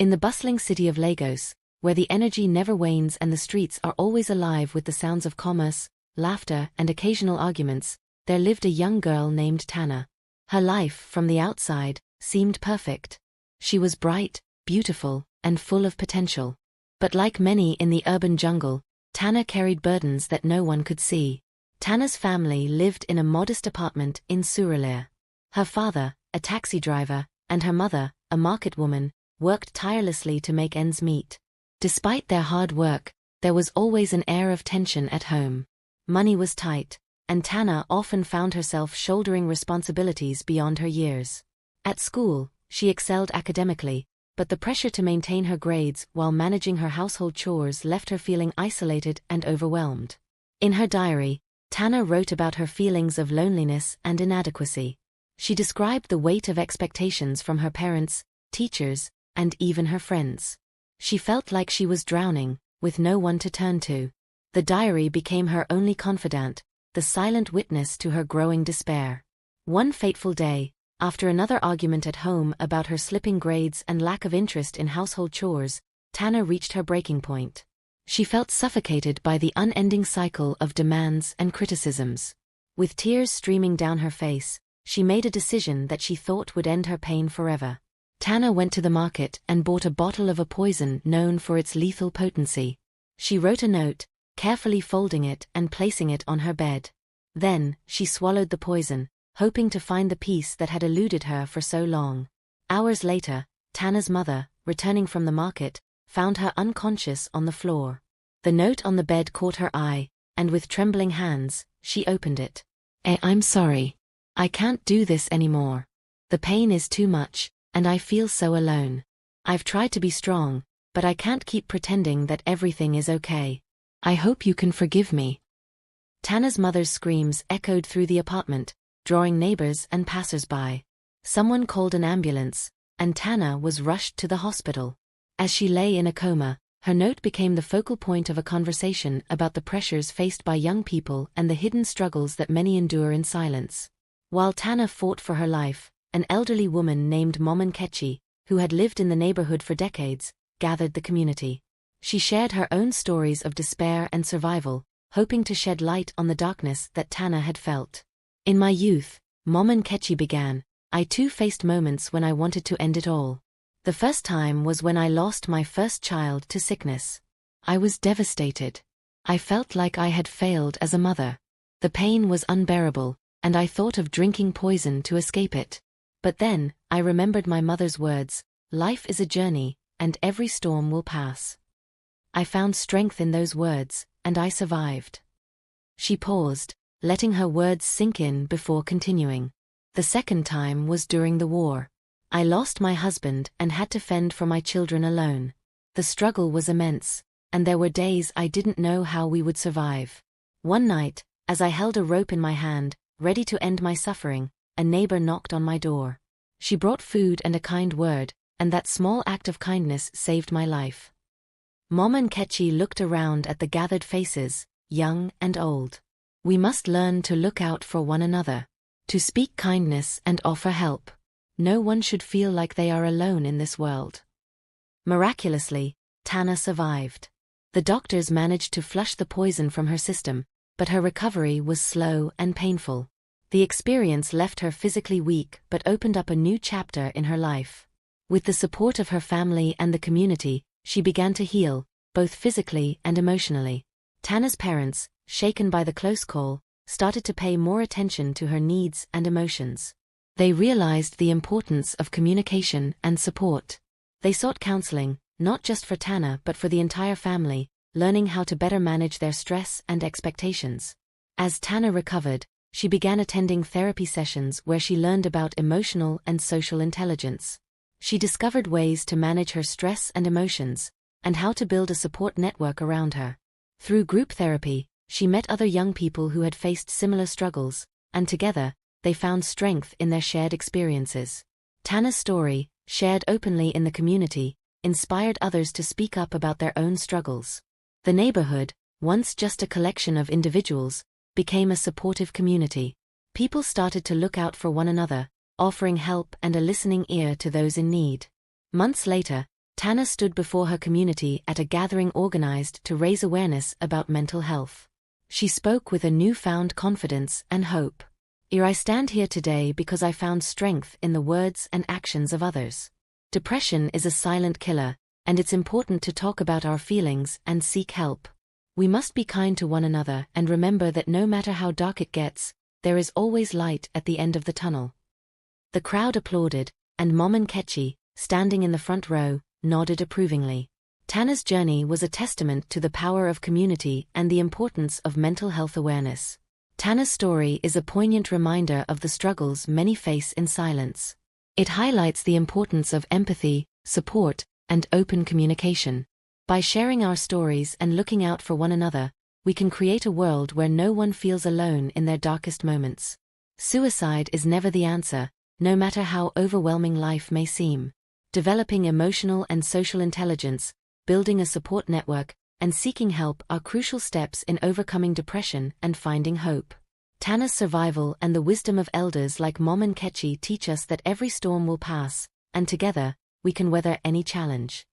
In the bustling city of Lagos, where the energy never wanes and the streets are always alive with the sounds of commerce, laughter, and occasional arguments, there lived a young girl named Tana. Her life, from the outside, seemed perfect. She was bright, beautiful, and full of potential. But like many in the urban jungle, Tana carried burdens that no one could see. Tana's family lived in a modest apartment in Surulere. Her father, a taxi driver, and her mother, a market woman, worked tirelessly to make ends meet. Despite their hard work, there was always an air of tension at home. Money was tight, and Tana often found herself shouldering responsibilities beyond her years. At school, she excelled academically, but the pressure to maintain her grades while managing her household chores left her feeling isolated and overwhelmed. In her diary, Tana wrote about her feelings of loneliness and inadequacy. She described the weight of expectations from her parents, teachers, and even her friends. She felt like she was drowning, with no one to turn to. The diary became her only confidant, the silent witness to her growing despair. One fateful day, after another argument at home about her slipping grades and lack of interest in household chores, Tana reached her breaking point. She felt suffocated by the unending cycle of demands and criticisms. With tears streaming down her face, she made a decision that she thought would end her pain forever. Tana went to the market and bought a bottle of a poison known for its lethal potency. She wrote a note, carefully folding it and placing it on her bed. Then, she swallowed the poison, hoping to find the peace that had eluded her for so long. Hours later, Tana's mother, returning from the market, found her unconscious on the floor. The note on the bed caught her eye, and with trembling hands, she opened it. I'm sorry. I can't do this anymore. The pain is too much, and I feel so alone. I've tried to be strong, but I can't keep pretending that everything is okay. I hope you can forgive me. Tana's mother's screams echoed through the apartment, drawing neighbors and passers-by. Someone called an ambulance, and Tana was rushed to the hospital. As she lay in a coma, her note became the focal point of a conversation about the pressures faced by young people and the hidden struggles that many endure in silence. While Tana fought for her life, an elderly woman named Momonkechi, who had lived in the neighborhood for decades, gathered the community. She shared her own stories of despair and survival, hoping to shed light on the darkness that Tana had felt. In my youth, Momonkechi began, I too faced moments when I wanted to end it all. The first time was when I lost my first child to sickness. I was devastated. I felt like I had failed as a mother. The pain was unbearable, and I thought of drinking poison to escape it. But then, I remembered my mother's words, life is a journey, and every storm will pass. I found strength in those words, and I survived. She paused, letting her words sink in before continuing. The second time was during the war. I lost my husband and had to fend for my children alone. The struggle was immense, and there were days I didn't know how we would survive. One night, as I held a rope in my hand, ready to end my suffering, a neighbor knocked on my door. She brought food and a kind word, and that small act of kindness saved my life. Momonkechi looked around at the gathered faces, young and old. We must learn to look out for one another, to speak kindness and offer help. No one should feel like they are alone in this world. Miraculously, Tana survived. The doctors managed to flush the poison from her system, but her recovery was slow and painful. The experience left her physically weak but opened up a new chapter in her life. With the support of her family and the community, she began to heal, both physically and emotionally. Tana's parents, shaken by the close call, started to pay more attention to her needs and emotions. They realized the importance of communication and support. They sought counseling, not just for Tana but for the entire family, learning how to better manage their stress and expectations. As Tana recovered, she began attending therapy sessions where she learned about emotional and social intelligence. She discovered ways to manage her stress and emotions, and how to build a support network around her. Through group therapy, she met other young people who had faced similar struggles, and together, they found strength in their shared experiences. Tana's story, shared openly in the community, inspired others to speak up about their own struggles. The neighborhood, once just a collection of individuals, became a supportive community. People started to look out for one another, offering help and a listening ear to those in need. Months later, Tana stood before her community at a gathering organized to raise awareness about mental health. She spoke with a newfound confidence and hope. I stand here today because I found strength in the words and actions of others. Depression is a silent killer, and it's important to talk about our feelings and seek help. We must be kind to one another and remember that no matter how dark it gets, there is always light at the end of the tunnel. The crowd applauded, and Mom and Ketchi, standing in the front row, nodded approvingly. Tana's journey was a testament to the power of community and the importance of mental health awareness. Tana's story is a poignant reminder of the struggles many face in silence. It highlights the importance of empathy, support, and open communication. By sharing our stories and looking out for one another, we can create a world where no one feels alone in their darkest moments. Suicide is never the answer, no matter how overwhelming life may seem. Developing emotional and social intelligence, building a support network, and seeking help are crucial steps in overcoming depression and finding hope. Tana's survival and the wisdom of elders like Mom and Ketchi teach us that every storm will pass, and together, we can weather any challenge.